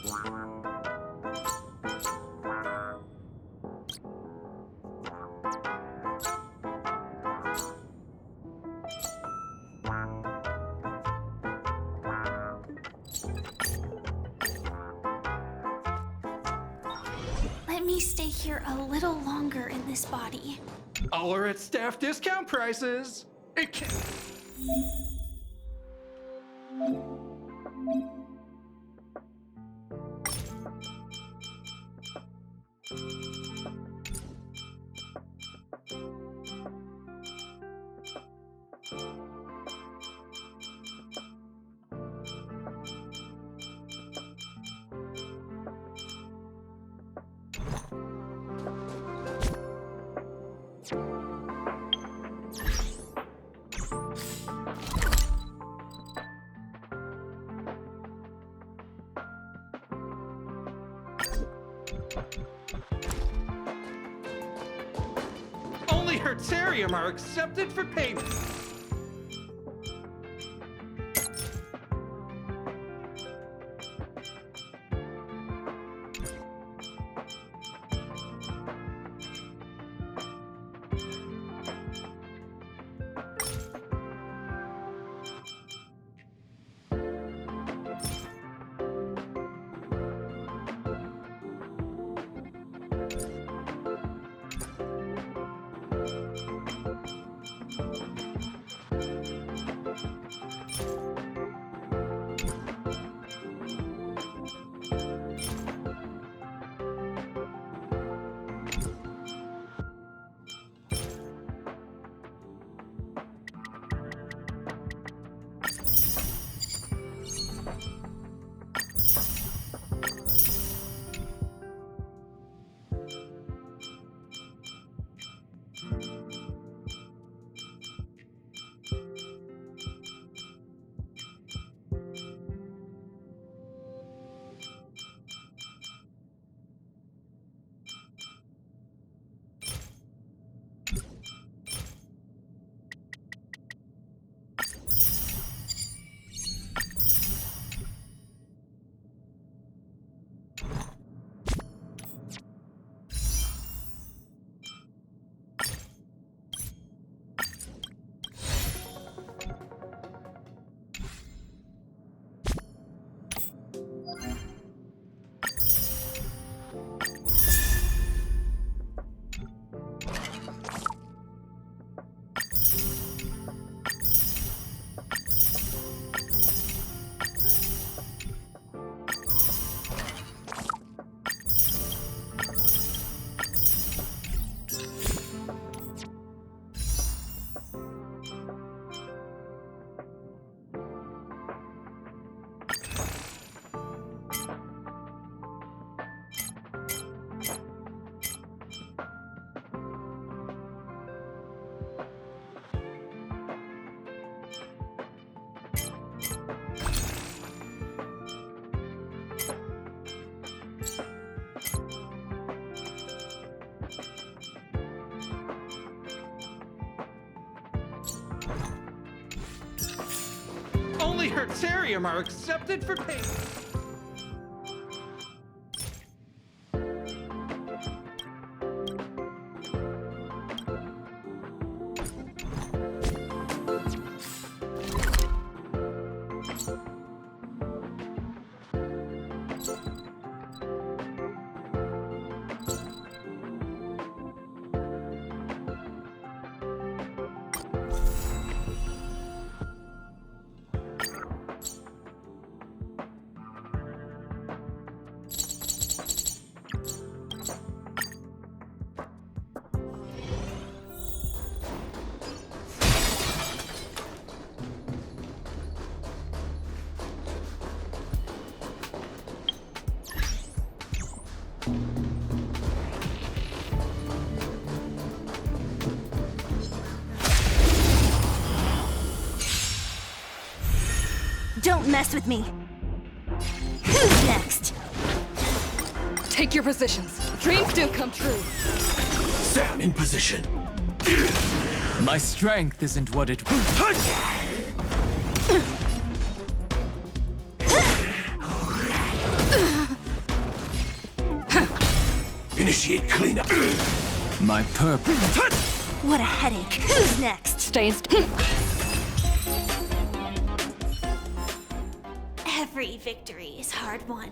Wow. me stay here a little longer in this body. All are at staff discount prices. It can Only Hertarium are accepted for payment. Only Hertarium are accepted for payment. Don't mess with me! Who's next? Take your positions. Dreams do come true. Sam in position. My strength isn't what it Initiate cleanup. My purpose. What a headache. Who's next? Stay Every victory is hard won.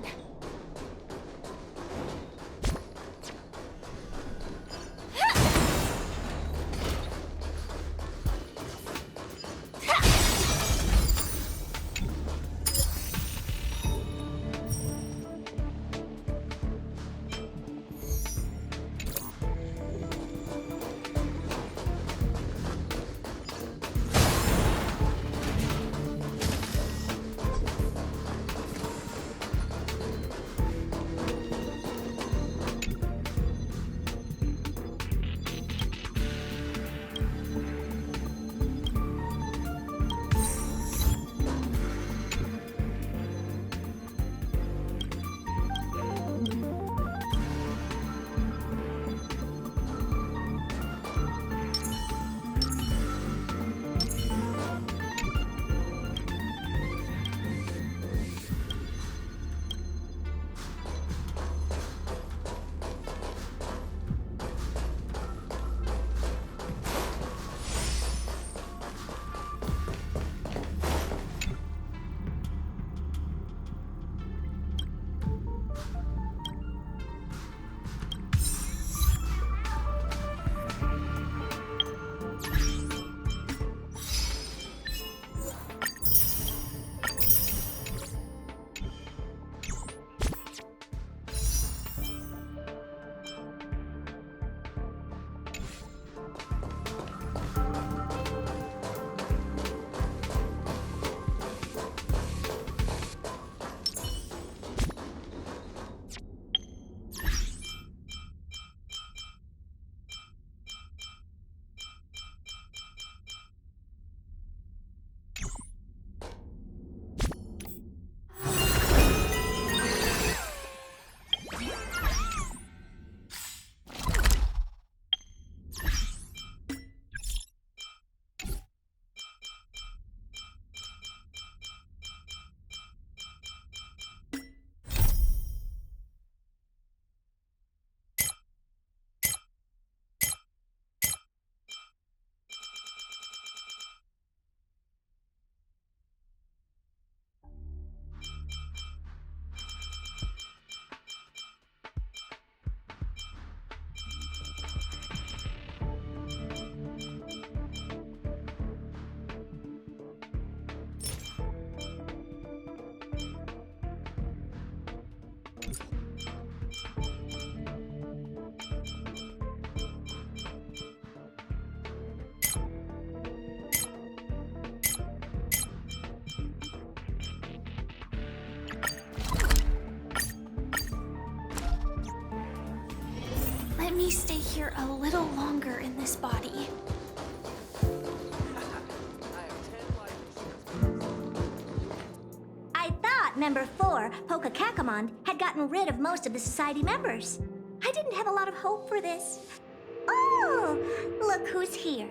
me stay here a little longer in this body. I thought Member 4, Pokakakamon, had gotten rid of most of the society members. I didn't have a lot of hope for this. Oh, look who's here.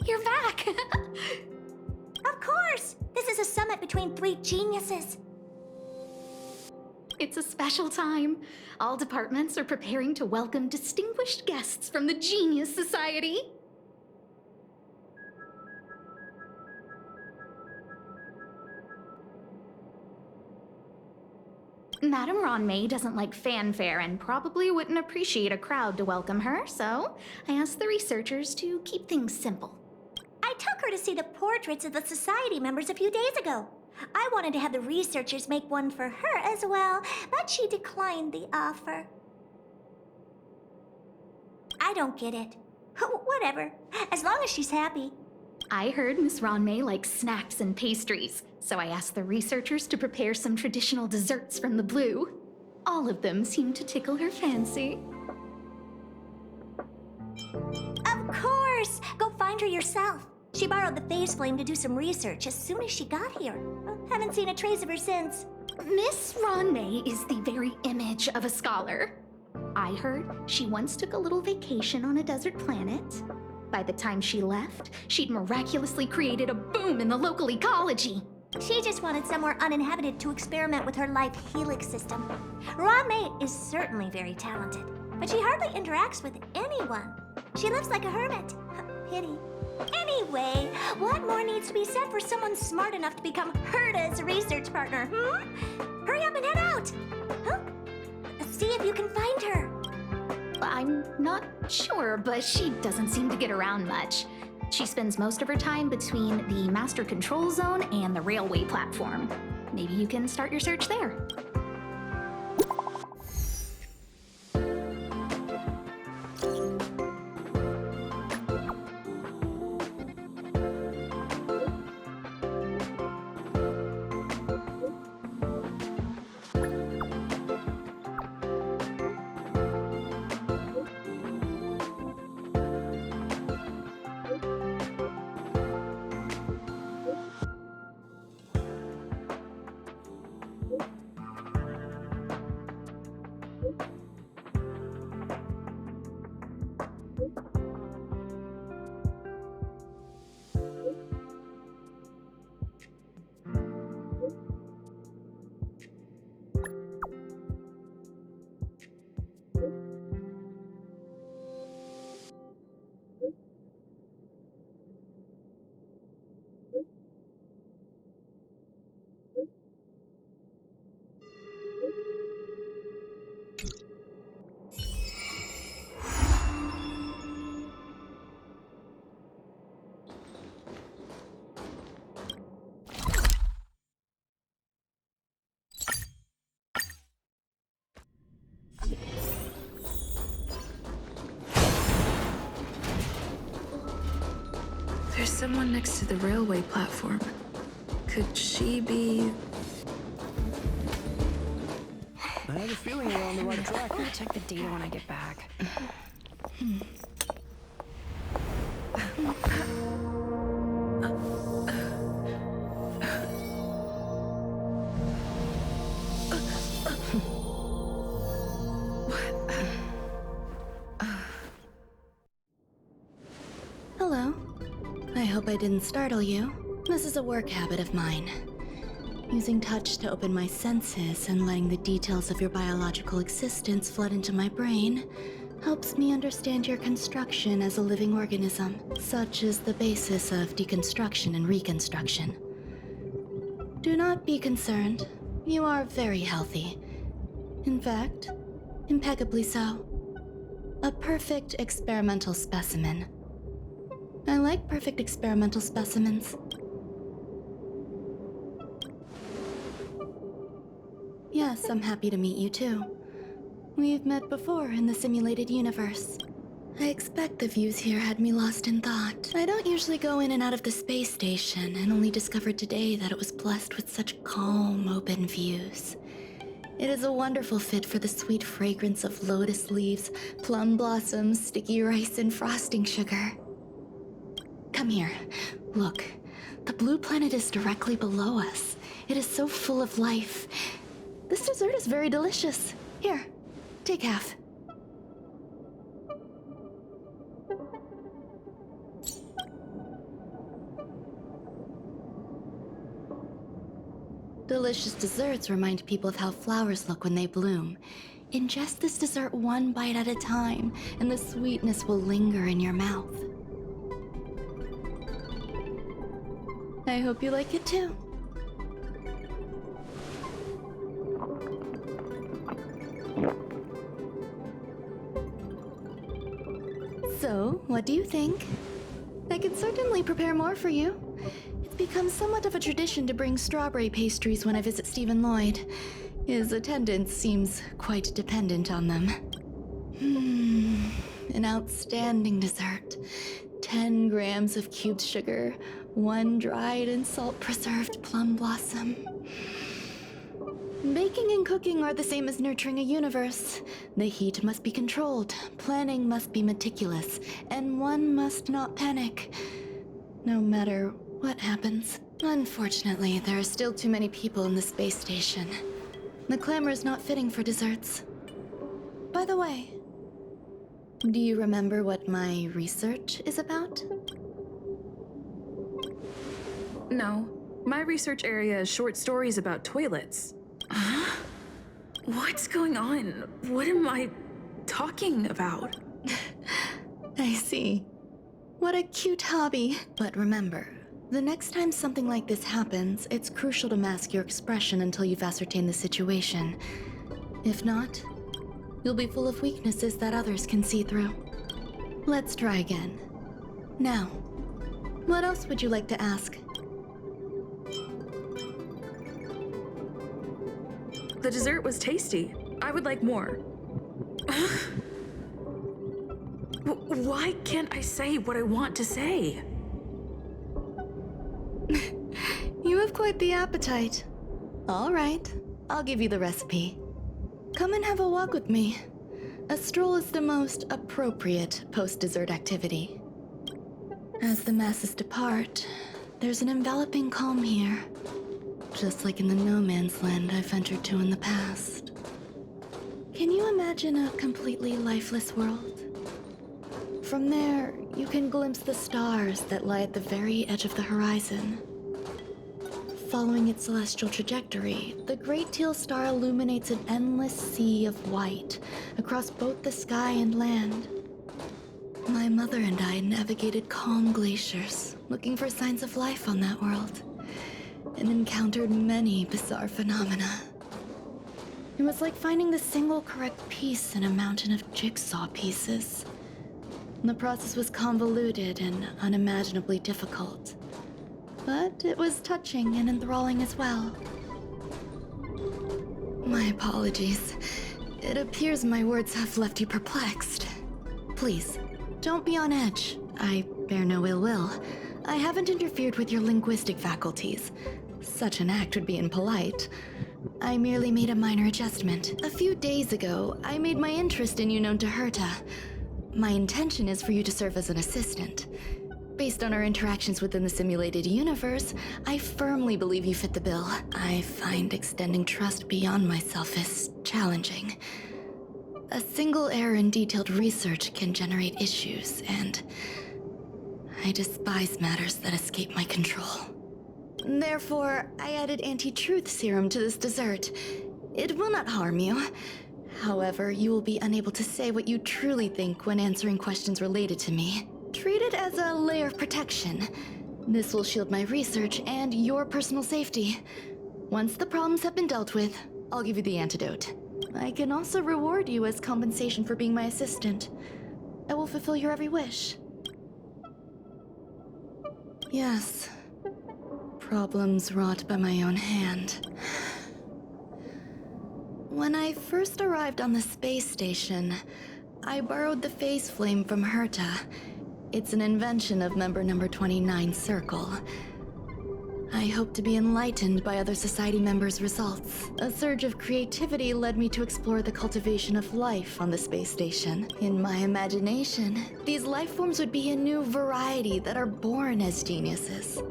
You're back! Of course! This is a summit between three geniuses. It's a special time. All departments are preparing to welcome distinguished guests from the Genius Society. Madame Ronmei doesn't like fanfare and probably wouldn't appreciate a crowd to welcome her, so I asked the researchers to keep things simple. I took her to see the portraits of the society members a few days ago. I wanted to have the researchers make one for her as well, but she declined the offer. I don't get it. Whatever, as long as she's happy. I heard Miss Ronmei likes snacks and pastries, so I asked the researchers to prepare some traditional desserts from the blue. All of them seemed to tickle her fancy. Of course! Go find her yourself. She borrowed the phase flame to do some research as soon as she got here. Haven't seen a trace of her since. Miss Ronmei is the very image of a scholar. I heard she once took a little vacation on a desert planet. By the time she left, she'd miraculously created a boom in the local ecology. She just wanted somewhere uninhabited to experiment with her life helix system. Ronmei is certainly very talented, but she hardly interacts with anyone. She lives like a hermit. Pity. Anyway, what more needs to be said for someone smart enough to become Herta's research partner, Hurry up and head out! Huh? See if you can find her. I'm not sure, but she doesn't seem to get around much. She spends most of her time between the master control zone and the railway platform. Maybe you can start your search there. someone next to the railway platform. Could she be... I have a feeling we're on the right track. I'm gonna check the data when I get back. Hello. I hope I didn't startle you. This is a work habit of mine. Using touch to open my senses and letting the details of your biological existence flood into my brain helps me understand your construction as a living organism, such as the basis of deconstruction and reconstruction. Do not be concerned. You are very healthy. In fact, impeccably so. A perfect experimental specimen. I like perfect experimental specimens. Yes, I'm happy to meet you too. We've met before in the simulated universe. I expect the views here had me lost in thought. I don't usually go in and out of the space station, and only discovered today that it was blessed with such calm, open views. It is a wonderful fit for the sweet fragrance of lotus leaves, plum blossoms, sticky rice, and frosting sugar. Come here. Look. The blue planet is directly below us. It is so full of life. This dessert is very delicious. Here, take half. Delicious desserts remind people of how flowers look when they bloom. Ingest this dessert one bite at a time, and the sweetness will linger in your mouth. I hope you like it too. So, what do you think? I can certainly prepare more for you. It's become somewhat of a tradition to bring strawberry pastries when I visit Stephen Lloyd. His attendance seems quite dependent on them. An outstanding dessert. 10 grams of cubed sugar, 1 dried and salt-preserved plum blossom. Baking and cooking are the same as nurturing a universe. The heat must be controlled, planning must be meticulous, and one must not panic, no matter what happens. Unfortunately, there are still too many people in the space station. The clamor is not fitting for desserts. By the way, do you remember what my research is about? No. My research area is short stories about toilets. Huh? What's going on? What am I talking about? I see. What a cute hobby. But remember, the next time something like this happens, it's crucial to mask your expression until you've ascertained the situation. If not, you'll be full of weaknesses that others can see through. Let's try again. Now, what else would you like to ask? The dessert was tasty. I would like more. Why can't I say what I want to say? You have quite the appetite. All right, I'll give you the recipe. Come and have a walk with me. A stroll is the most appropriate post-dessert activity. As the masses depart, there's an enveloping calm here. Just like in the no man's land I've ventured to in the past. Can you imagine a completely lifeless world? From there, you can glimpse the stars that lie at the very edge of the horizon. Following its celestial trajectory, the Great Teal Star illuminates an endless sea of white across both the sky and land. My mother and I navigated calm glaciers, looking for signs of life on that world, and encountered many bizarre phenomena. It was like finding the single correct piece in a mountain of jigsaw pieces. The process was convoluted and unimaginably difficult, but it was touching and enthralling as well. My apologies. It appears my words have left you perplexed. Please, don't be on edge. I bear no ill will. I haven't interfered with your linguistic faculties. Such an act would be impolite. I merely made a minor adjustment. A few days ago, I made my interest in you known to Herta. My intention is for you to serve as an assistant. Based on our interactions within the simulated universe, I firmly believe you fit the bill. I find extending trust beyond myself is challenging. A single error in detailed research can generate issues, and I despise matters that escape my control. Therefore, I added anti-truth serum to this dessert. It will not harm you. However, you will be unable to say what you truly think when answering questions related to me. Treat it as a layer of protection. This will shield my research and your personal safety. Once the problems have been dealt with, I'll give you the antidote. I can also reward you as compensation for being my assistant. I will fulfill your every wish. Yes. Problems wrought by my own hand. When I first arrived on the space station, I borrowed the phase flame from Herta. It's an invention of member number 29 Circle. I hope to be enlightened by other society members' results. A surge of creativity led me to explore the cultivation of life on the space station. In my imagination, these life forms would be a new variety that are born as geniuses.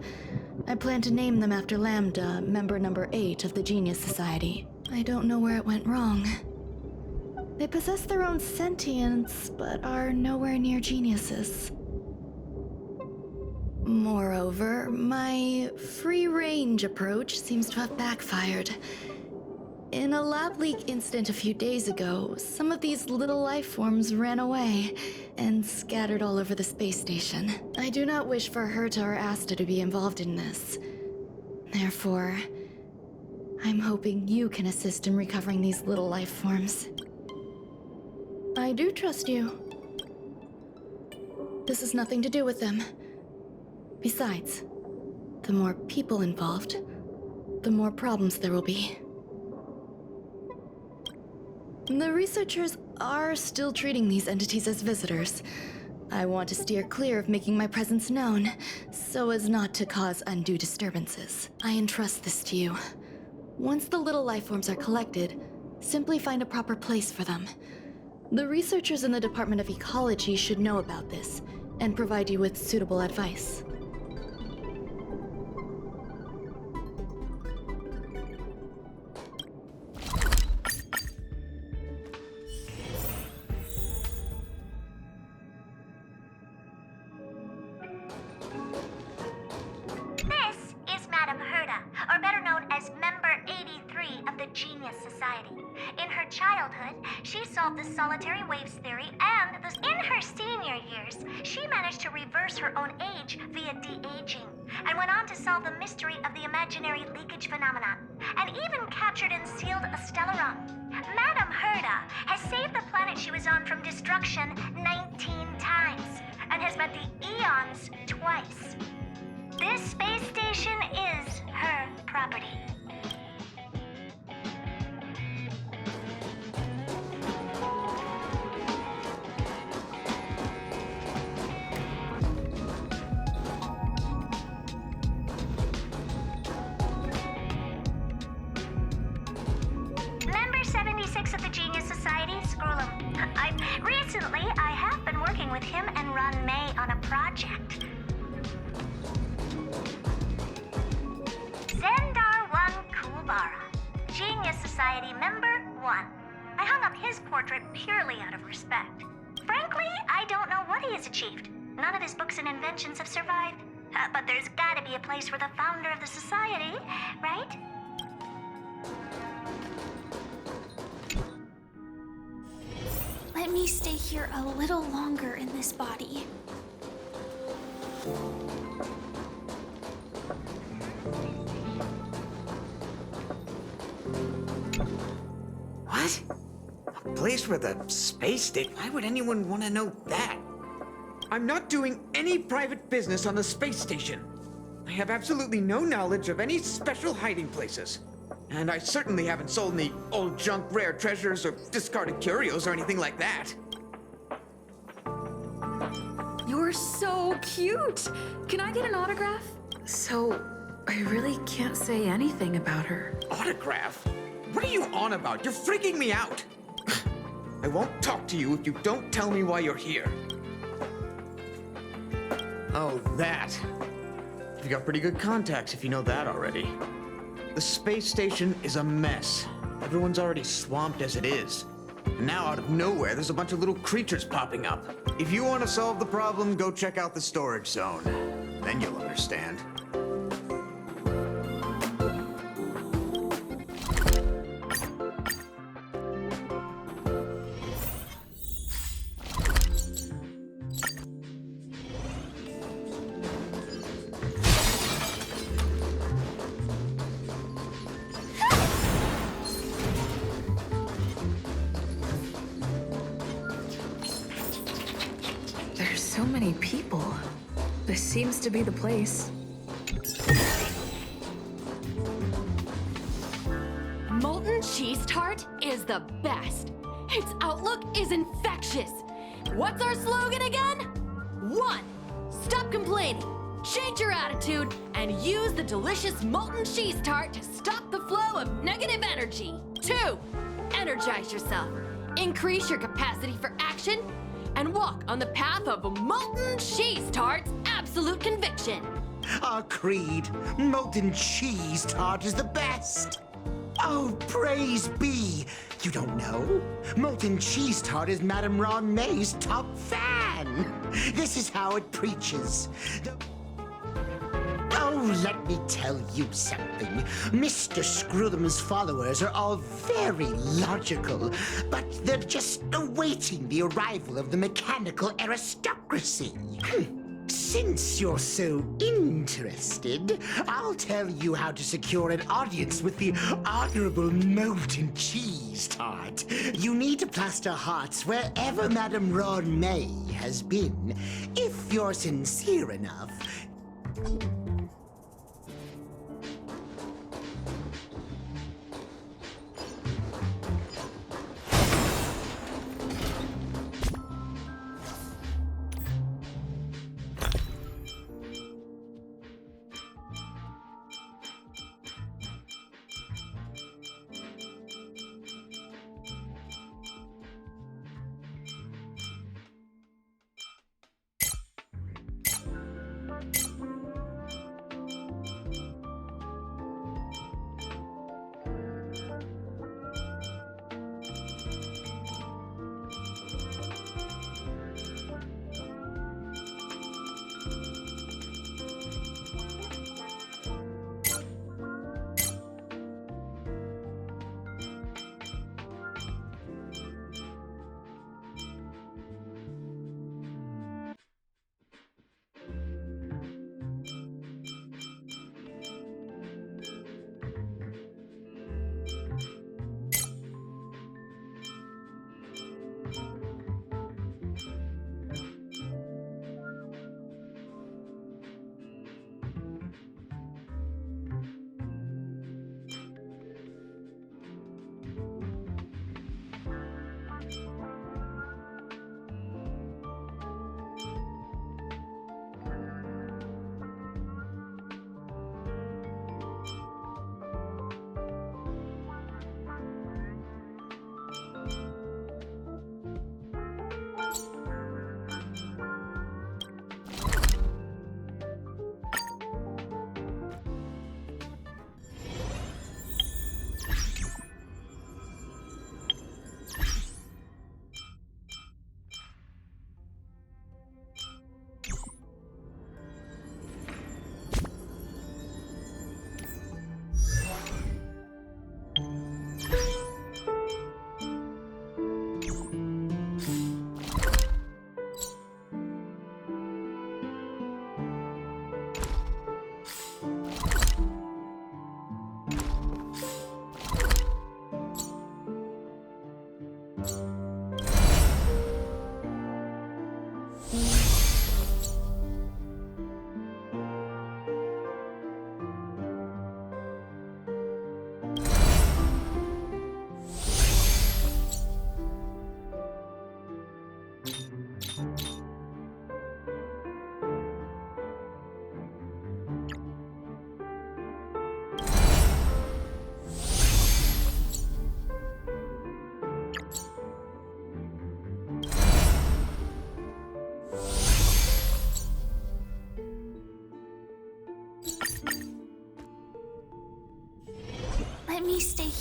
I plan to name them after Lambda, member number 8 of the Genius Society. I don't know where it went wrong. They possess their own sentience, but are nowhere near geniuses. Moreover, my free-range approach seems to have backfired. In a lab leak incident a few days ago, some of these little life forms ran away and scattered all over the space station. I do not wish for Herta or Asta to be involved in this. Therefore, I'm hoping you can assist in recovering these little life forms. I do trust you. This has nothing to do with them. Besides, the more people involved, the more problems there will be. The researchers are still treating these entities as visitors. I want to steer clear of making my presence known, so as not to cause undue disturbances. I entrust this to you. Once the little life forms are collected, simply find a proper place for them. The researchers in the Department of Ecology should know about this, and provide you with suitable advice. This is Madame Herta, or better known as Member 83 of the Genius Society. In her childhood, she solved the solitary waves theory, and in her senior years, she managed to reverse her own age via de-aging, and went on to solve the mystery of the imaginary leakage phenomenon, and even captured and sealed a Stellaron. Madame Herta has saved the planet she was on from destruction 19 times, and has met the Eons twice. This space station is her property. Member 76 of the Genius Society, Scrollum. Recently, I have been working with him and Ron May on a project. Zendar 1 Kulbara, Genius Society Member 1. I hung up his portrait purely out of respect. Frankly, I don't know what he has achieved. None of his books and inventions have survived. But there's gotta be a place for the founder of the society, right? Let me stay here a little longer in this body. What? A place with a space station? Why would anyone want to know that? I'm not doing any private business on the space station. I have absolutely no knowledge of any special hiding places. And I certainly haven't sold any old junk rare treasures or discarded curios or anything like that. You're You're so cute! Can I get an autograph? So, I really can't say anything about her. Autograph? What are you on about? You're freaking me out! I won't talk to you if you don't tell me why you're here. Oh, that. You've got pretty good contacts if you know that already. The space station is a mess. Everyone's already swamped as it is. And now out of nowhere, there's a bunch of little creatures popping up. If you want to solve the problem, go check out the storage zone. Then you'll understand. There's so many people. This seems to be the place. Molten cheese tart is the best. Its outlook is infectious. What's our slogan again? 1. Stop complaining. Change your attitude and use the delicious molten cheese tart to stop the flow of negative energy. 2. Energize yourself. Increase your capacity for action and walk on the path of molten cheese tart's absolute conviction. Our creed, molten cheese tart is the best. Oh, praise be. You don't know? Molten cheese tart is Madame Ron May's top fan. This is how it preaches. Oh, let me tell you something. Mr. Screwthum's followers are all very logical, but they're just awaiting the arrival of the mechanical aristocracy. Since you're so interested, I'll tell you how to secure an audience with the Honorable Molten Cheese Tart. You need to plaster hearts wherever Madame Ron May has been, if you're sincere enough.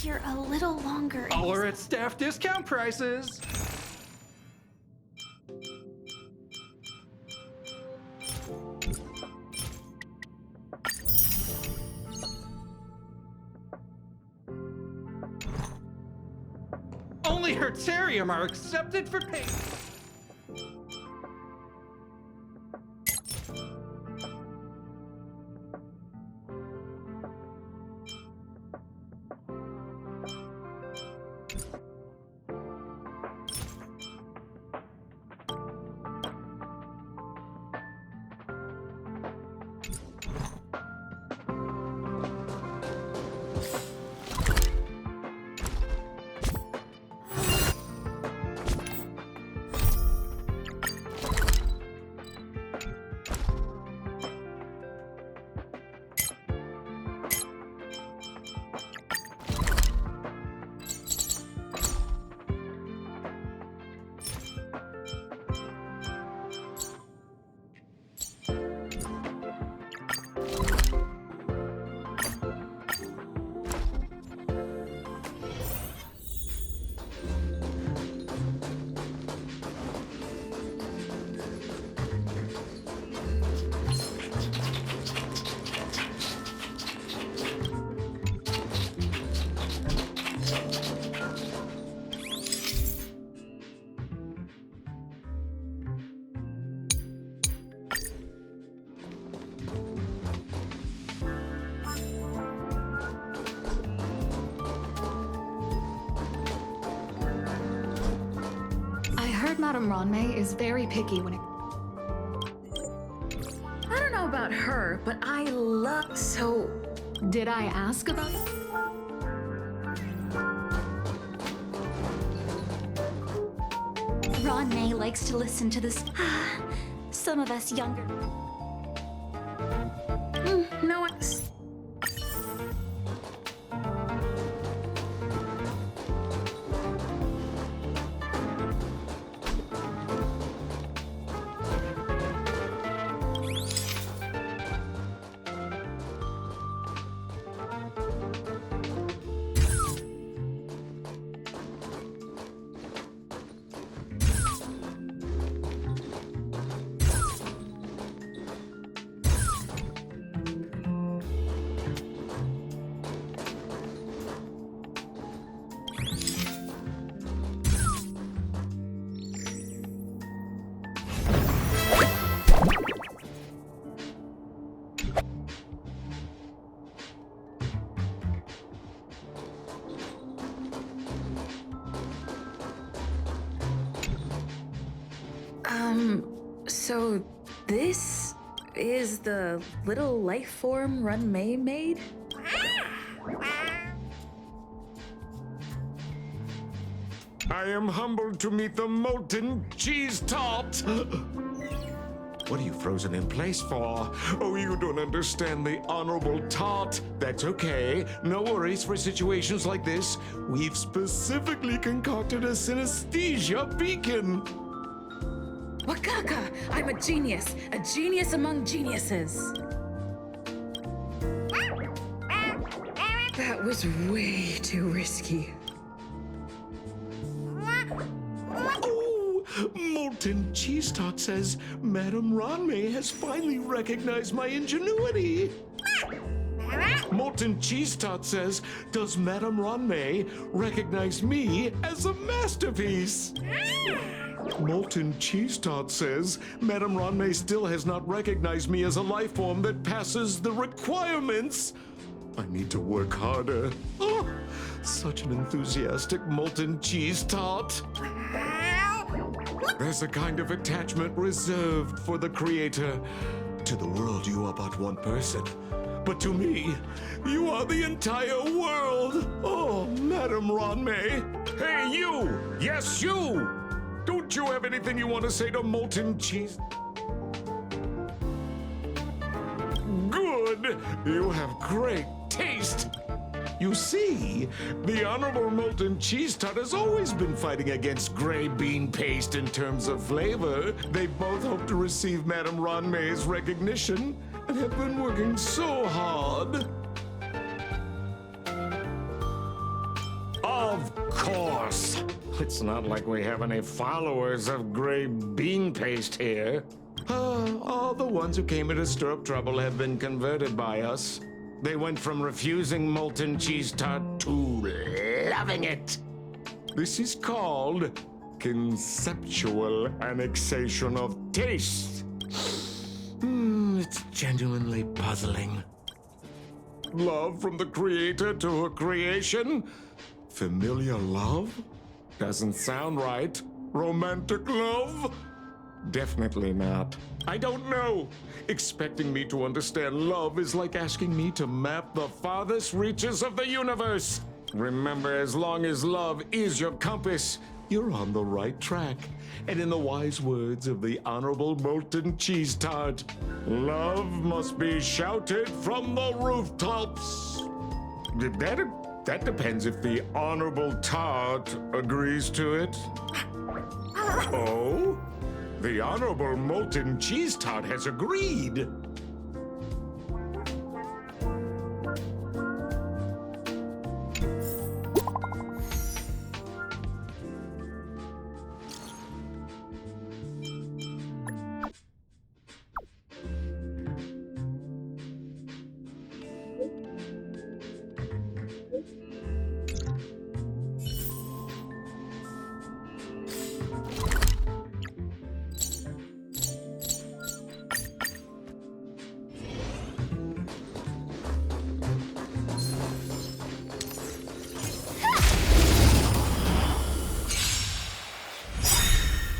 here a little longer. All are at staff discount prices. Only Hertarium are accepted for payment. Madame Ronmei is very picky when it... I don't know about her, but I love... So... Did I ask about it? Ronmei likes to listen to this... Some of us younger... No, it's... So this is the little life form Ronmei made? I am humbled to meet the molten cheese tart. What are you frozen in place for? Oh, you don't understand the honorable tart. That's okay. No worries for situations like this. We've specifically concocted a synesthesia beacon. Wakaka! I'm a genius among geniuses. That was way too risky. Oh, Molten Cheese Tot says Madame Ronmei has finally recognized my ingenuity. Molten Cheese Tot says, does Madame Ronmei recognize me as a masterpiece? Molten Cheese Tot says, Madame Ronmei still has not recognized me as a life form that passes the requirements. I need to work harder. Oh, such an enthusiastic Molten Cheese Tot. There's a kind of attachment reserved for the creator. To the world, you are but one person. But to me, you are the entire world. Oh, Madame Ronmei. Hey, you! Yes, you! Don't you have anything you want to say to Molten Cheese? Good! You have great taste! You see, the Honorable Molten Cheese Tot has always been fighting against gray bean paste in terms of flavor. They both hope to receive Madame Ronmei's recognition and have been working so hard. Of course. It's not like we have any followers of gray bean paste here. All the ones who came into stir up trouble have been converted by us. They went from refusing molten cheese tart to loving it. This is called conceptual annexation of taste. It's genuinely puzzling. Love from the creator to her creation? Familiar love? Doesn't sound right. Romantic love? Definitely not. I don't know. Expecting me to understand love is like asking me to map the farthest reaches of the universe. Remember, as long as love is your compass, you're on the right track. And in the wise words of the Honorable Molten Cheese Tart, love must be shouted from the rooftops. That depends if the Honorable Tart agrees to it. Oh? The Honorable Molten Cheese Tart has agreed.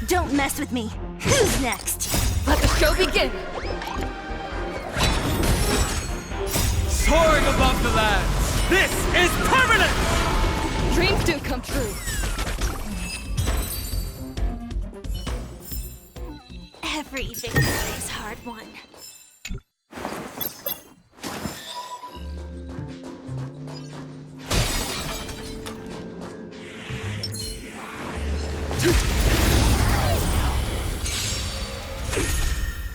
Don't mess with me. Who's next? Let the show begin! Soaring above the lands, this is permanent! Dreams do come true. Every victory is hard won.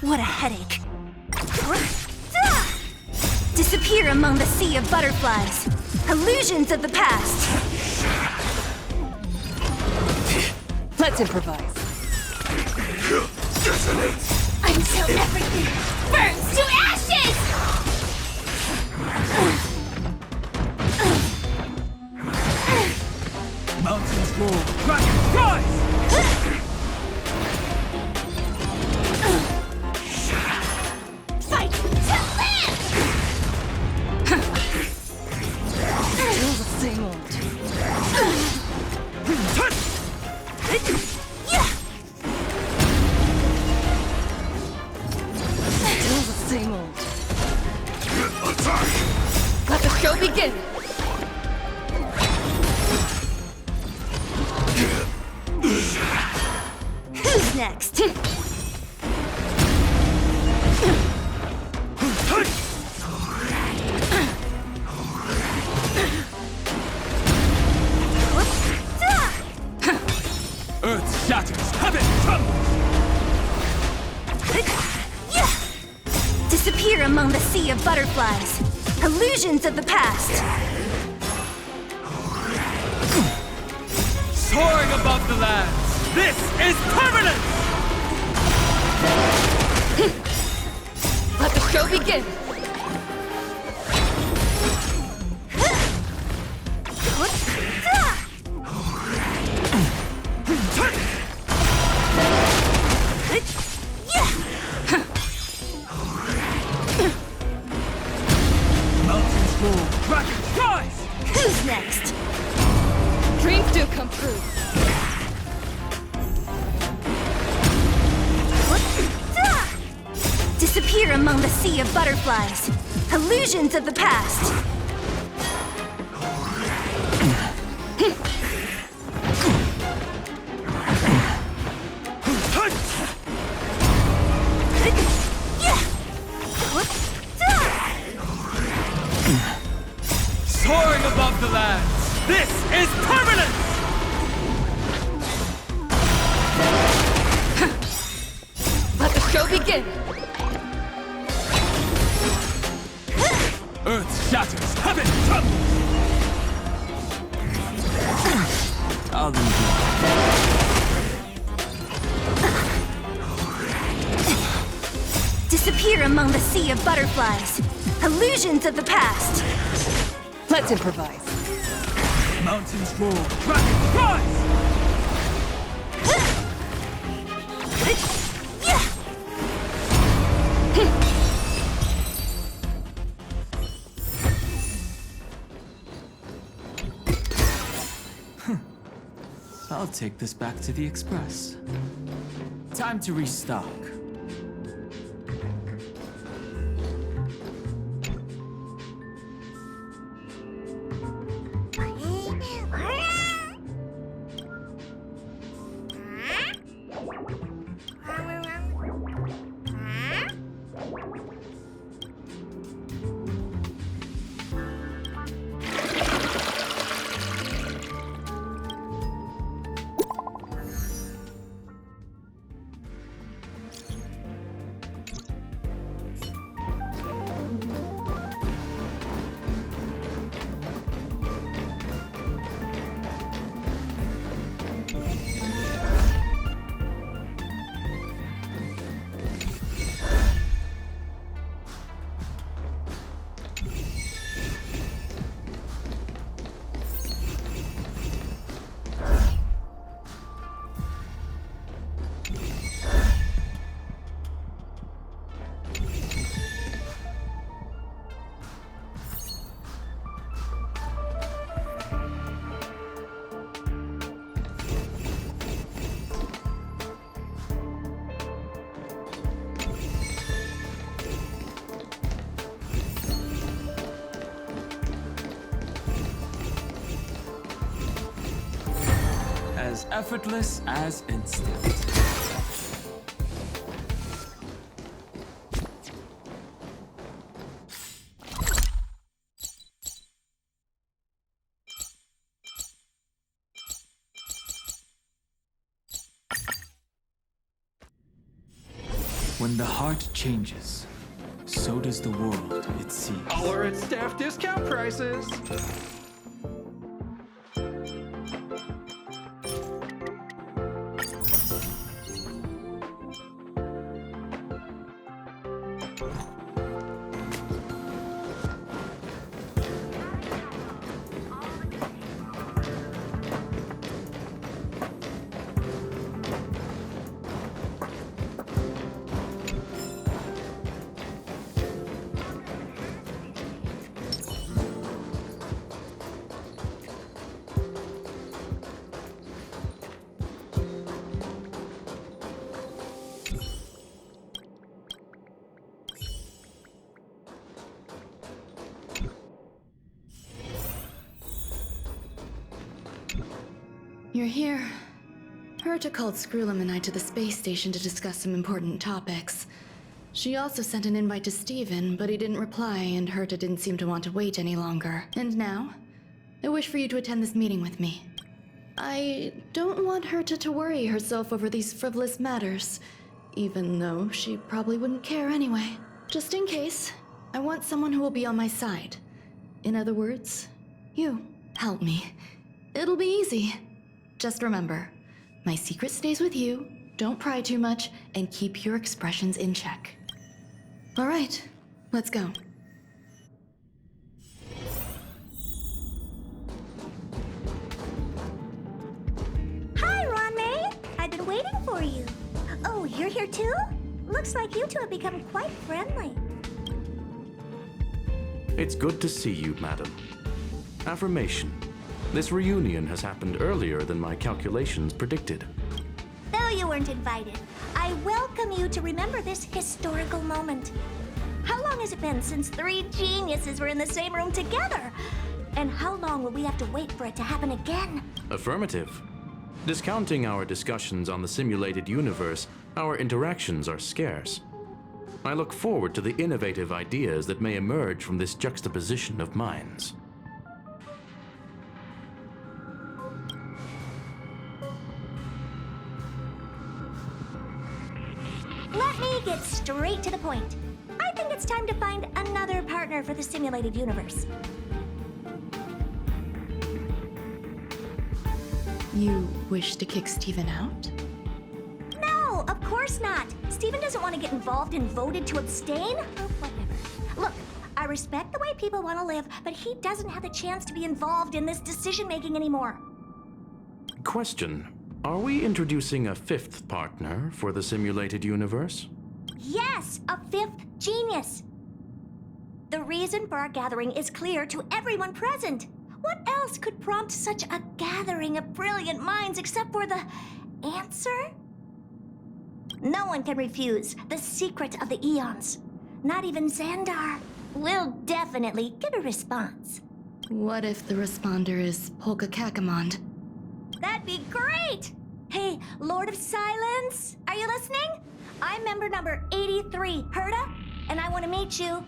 What a headache. Disappear among the sea of butterflies. Illusions of the past. Let's improvise. Until everything burns to ashes! Mountains roll, dragons rise! Fight to live! Still the same old. Still the same old. Let the show begin! Who's next? Earth shatters, heaven trembles! Disappear among the sea of butterflies. Illusions of the past. Soaring above the lands, this is permanent! Let the show begin! Mountains roll, dragons rise! Who's next? Dreams do come true. Disappear among the sea of butterflies. Illusions of the past. Soaring above the lands, this is permanent! Let the show begin! Earth shatters, heaven trembles! enjoy. Disappear among the sea of butterflies. Illusions of the past. Let's improvise. Mountains roar. Dragon rise! I'll take this back to the Express. Time to restock. As effortless as instinct. When the heart changes, so does the world, it seems. Holler at staff discount prices. You're here. Herta called Screwlum and I to the space station to discuss some important topics. She also sent an invite to Steven, but he didn't reply, and Herta didn't seem to want to wait any longer. And now, I wish for you to attend this meeting with me. I don't want Herta to worry herself over these frivolous matters, even though she probably wouldn't care anyway. Just in case, I want someone who will be on my side. In other words, you. Help me. It'll be easy. Just remember, my secret stays with you, don't pry too much, and keep your expressions in check. All right, let's go. Hi, Ron May. I've been waiting for you. Oh, you're here too? Looks like you two have become quite friendly. It's good to see you, madam. Affirmation. This reunion has happened earlier than my calculations predicted. Though you weren't invited, I welcome you to remember this historical moment. How long has it been since three geniuses were in the same room together? And how long will we have to wait for it to happen again? Affirmative. Discounting our discussions on the simulated universe, our interactions are scarce. I look forward to the innovative ideas that may emerge from this juxtaposition of minds. Let me get straight to the point. I think it's time to find another partner for the simulated universe. You wish to kick Steven out? No, of course not. Steven doesn't want to get involved and voted to abstain. Oh, whatever. Look, I respect the way people want to live, but he doesn't have the chance to be involved in this decision-making anymore. Question. Are we introducing a fifth partner for the simulated universe? Yes, a fifth genius. The reason for our gathering is clear to everyone present. What else could prompt such a gathering of brilliant minds except for the answer? No one can refuse the secret of the eons. Not even Xandar. We'll definitely get a response. What if the responder is Polka Kakamond? That'd be great! Hey, Lord of Silence, are you listening? I'm member number 83, Herta, and I want to meet you.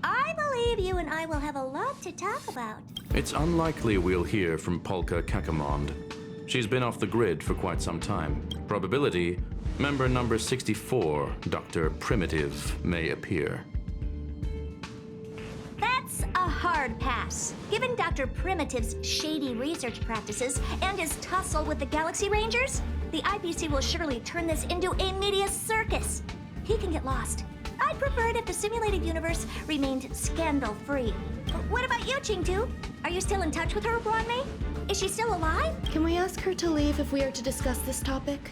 I believe you and I will have a lot to talk about. It's unlikely we'll hear from Polka Kakamond. She's been off the grid for quite some time. Probability, member number 64, Dr. Primitive, may appear. That's a hard pass. Given Dr. Primitive's shady research practices and his tussle with the Galaxy Rangers, the IPC will surely turn this into a media circus. He can get lost. I'd prefer it if the simulated universe remained scandal-free. What about you, Chingtu? Are you still in touch with her, Bronmei? Is she still alive? Can we ask her to leave if we are to discuss this topic?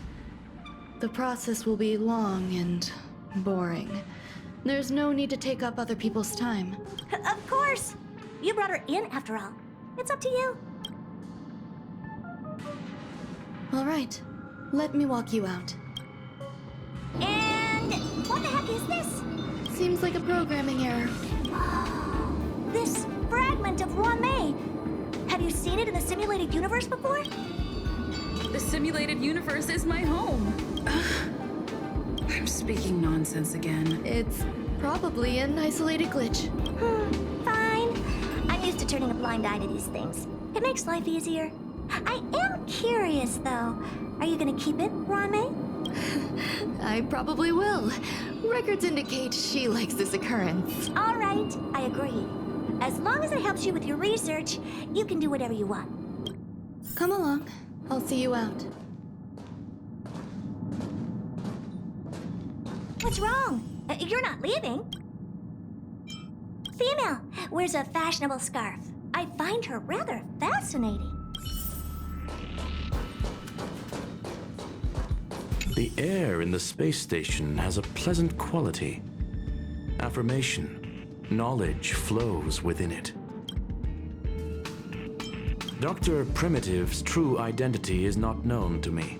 The process will be long and boring. There's no need to take up other people's time. Of course! You brought her in, after all. It's up to you. All right. Let me walk you out. And what the heck is this? Seems like a programming error. This fragment of Bronmei. Have you seen it in the simulated universe before? The simulated universe is my home. I'm speaking nonsense again. It's probably an isolated glitch. Fine. I'm used to turning a blind eye to these things. It makes life easier. I am curious, though. Are you gonna keep it, Bronmei? I probably will. Records indicate she likes this occurrence. All right, I agree. As long as it helps you with your research, you can do whatever you want. Come along. I'll see you out. What's wrong? You're not leaving. Female, wears a fashionable scarf. I find her rather fascinating. The air in the space station has a pleasant quality. Affirmation, knowledge flows within it. Dr. Primitive's true identity is not known to me.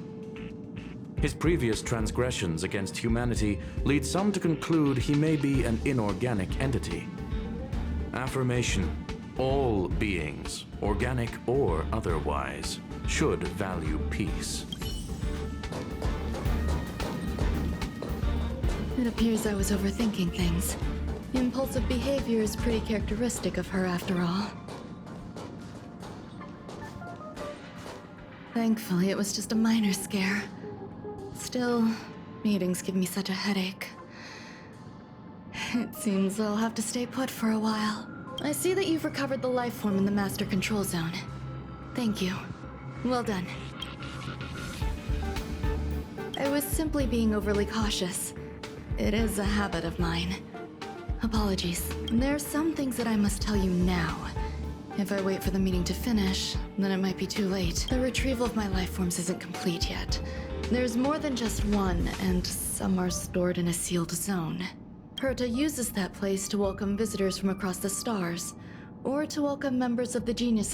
His previous transgressions against humanity lead some to conclude he may be an inorganic entity. Affirmation, all beings, organic or otherwise, should value peace. It appears I was overthinking things. Impulsive behavior is pretty characteristic of her after all. Thankfully, it was just a minor scare. Still, meetings give me such a headache. It seems I'll have to stay put for a while. I see that you've recovered the life form in the master control zone. Thank you. Well done. I was simply being overly cautious. It is a habit of mine. Apologies. There are some things that I must tell you now. If I wait for the meeting to finish, then it might be too late. The retrieval of my life forms isn't complete yet. There's more than just one, and some are stored in a sealed zone. Herta uses that place to welcome visitors from across the stars, or to welcome members of the Genius